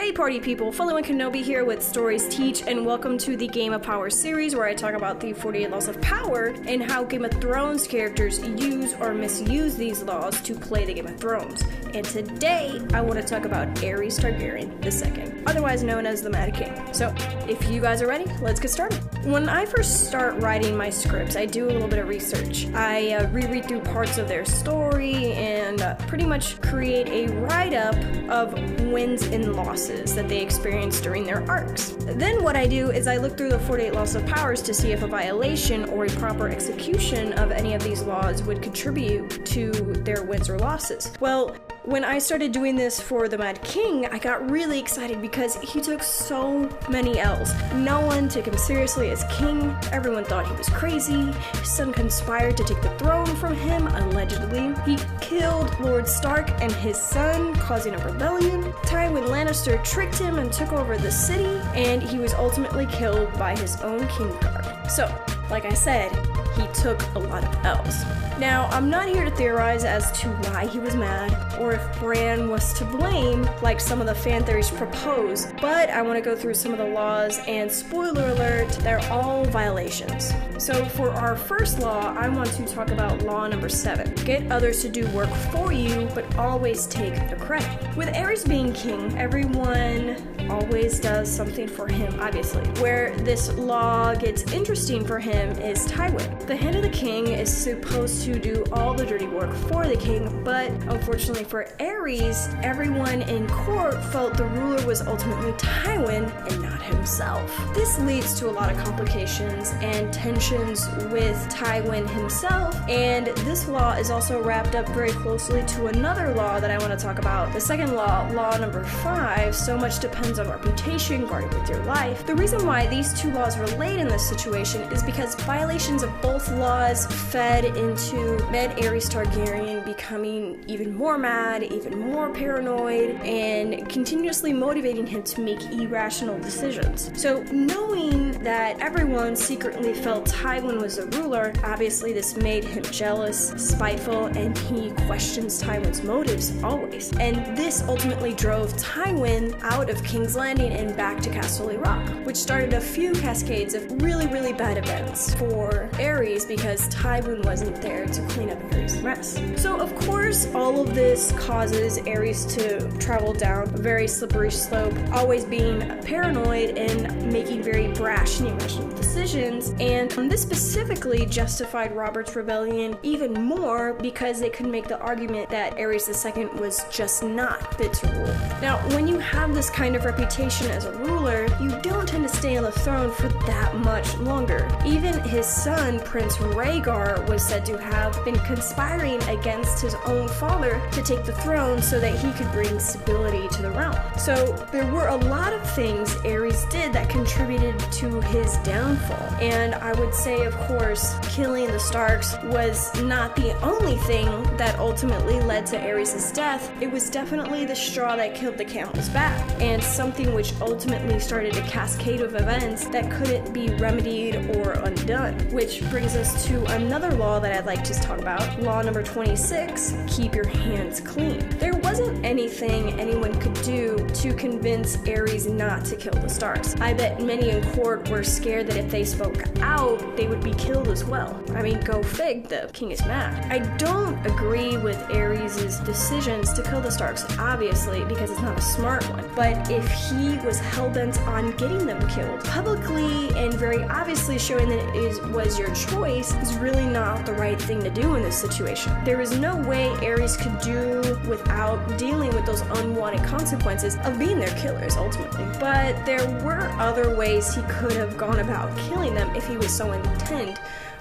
Hey party people, Feliciano Kenobi here with Stories Teach, and welcome to the Game of Power series where I talk about the 48 Laws of Power and how Game of Thrones characters use or misuse these laws to play the Game of Thrones. And today, I want to talk about Aerys Targaryen II, otherwise known as the Mad King. So, if you guys are ready, let's get started. When I first start writing my scripts, I do a little bit of research. I reread through parts of their story and pretty much create a write-up of wins and losses that they experienced during their arcs. Then what I do is I look through the 48 Laws of Powers to see if a violation or a proper execution of any of these laws would contribute to their wins or losses. Well, when I started doing this for the Mad King, I got really excited because he took so many L's. No one took him seriously as king. Everyone thought he was crazy. His son conspired to take the throne from him, allegedly. He killed Lord Stark and his son, causing a rebellion. Tywin Lannister tricked him and took over the city, and he was ultimately killed by his own king guard. So, like I said, he took a lot of L's. Now, I'm not here to theorize as to why he was mad, or if Bran was to blame, like some of the fan theories propose, but I want to go through some of the laws, and spoiler alert, they're all violations. So for our first law, I want to talk about law number 7. Get others to do work for you, but always take the credit. With Aerys being king, everyone always does something for him, obviously. Where this law gets interesting for him is Tywin. The hand of the king is supposed to do all the dirty work for the king, but unfortunately for Aerys, everyone in court felt the ruler was ultimately Tywin and not himself. This leads to a lot of complications and tensions with Tywin himself, and this law is also wrapped up very closely to another law that I want to talk about. The second law, law number 5, so much depends on reputation, guarding with your life. The reason why these two laws relate in this situation is because violations of both laws fed into Mad Aerys Targaryen becoming even more mad, even more paranoid, and continuously motivating him to make irrational decisions. So knowing that everyone secretly felt Tywin was the ruler, obviously this made him jealous, spiteful, and he questions Tywin's motives always. And this ultimately drove Tywin out of King's Landing and back to Castle Rock, which started a few cascades of really, really bad events for Aerys because Tywin wasn't there to clean up Aerys' mess. So of course, all of this causes Aerys to travel down a very slippery slope, always being paranoid and making very brash and irrational decisions, and this specifically justified Robert's rebellion even more because they could make the argument that Aerys II was just not fit to rule. Now, when you have this kind of reputation as a ruler, you don't tend to stay on the throne for that much longer. Even his son, Prince Rhaegar, was said to have been conspiring against his own father to take the throne so that he could bring stability to the realm. So there were a lot of things Aerys did that contributed to his downfall. And I would say, of course, killing the Starks was not the only thing that ultimately led to Aerys' death. It was definitely the straw that killed the camel's back, and something which ultimately started a cascade of events that couldn't be remedied or undone. Which brings us to another law that I'd like to talk about. Law number 26, keep your hands clean. There wasn't anything anyone could do to convince Aerys not to kill the Starks. I bet many in court were scared that if they spoke out, they would be killed as well. I mean, go fig, the king is mad. I don't agree with Aerys' decisions to kill the Starks, obviously, because it's not a smart one. But if he was hell-bent on getting them killed, publicly and very obviously showing that it was your choice is really not the right thing to do in this situation. There is no way Aerys could do without dealing with those unwanted consequences of being their killers, ultimately. But there were other ways he could have gone about killing them if he was so intent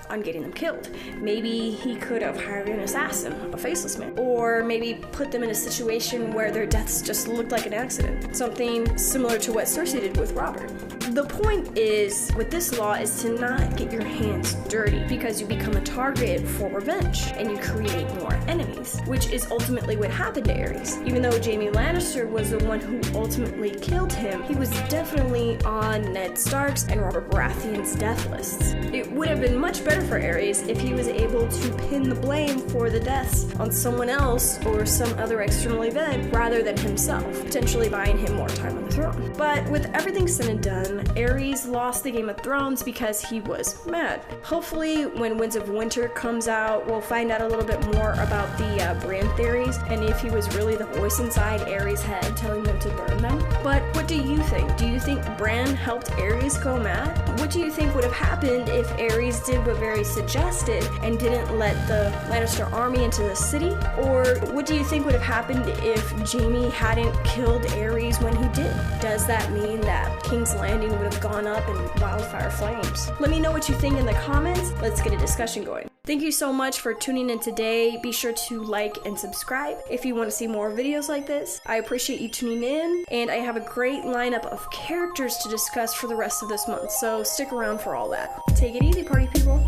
on getting them killed. Maybe he could have hired an assassin, a faceless man, or maybe put them in a situation where their deaths just looked like an accident. Something similar to what Cersei did with Robert. The point is, with this law, is to not get your hands dirty because you become a target for revenge and you create more enemies, which is ultimately what happened to Aerys. Even though Jaime Lannister was the one who ultimately killed him, he was definitely on Ned Stark's and Robert Baratheon's death lists. It would have been much better better for Aerys if he was able to pin the blame for the deaths on someone else or some other external event rather than himself, potentially buying him more time on the throne. But with everything said and done, Aerys lost the Game of Thrones because he was mad. Hopefully, when Winds of Winter comes out, we'll find out a little bit more about the Bran theories and if he was really the voice inside Aerys' head telling them to burn them. But what do you think? Do you think Bran helped Aerys go mad? What do you think would have happened if Aerys did what Varys suggested and didn't let the Lannister army into the city? Or what do you think would have happened if Jaime hadn't killed Aerys when he did? Does that mean that King's Landing would have gone up in wildfire flames? Let me know what you think in the comments. Let's get a discussion going. Thank you so much for tuning in today. Be sure to like and subscribe if you want to see more videos like this. I appreciate you tuning in, and I have a great lineup of characters to discuss for the rest of this month, so stick around for all that. Take it easy, party people.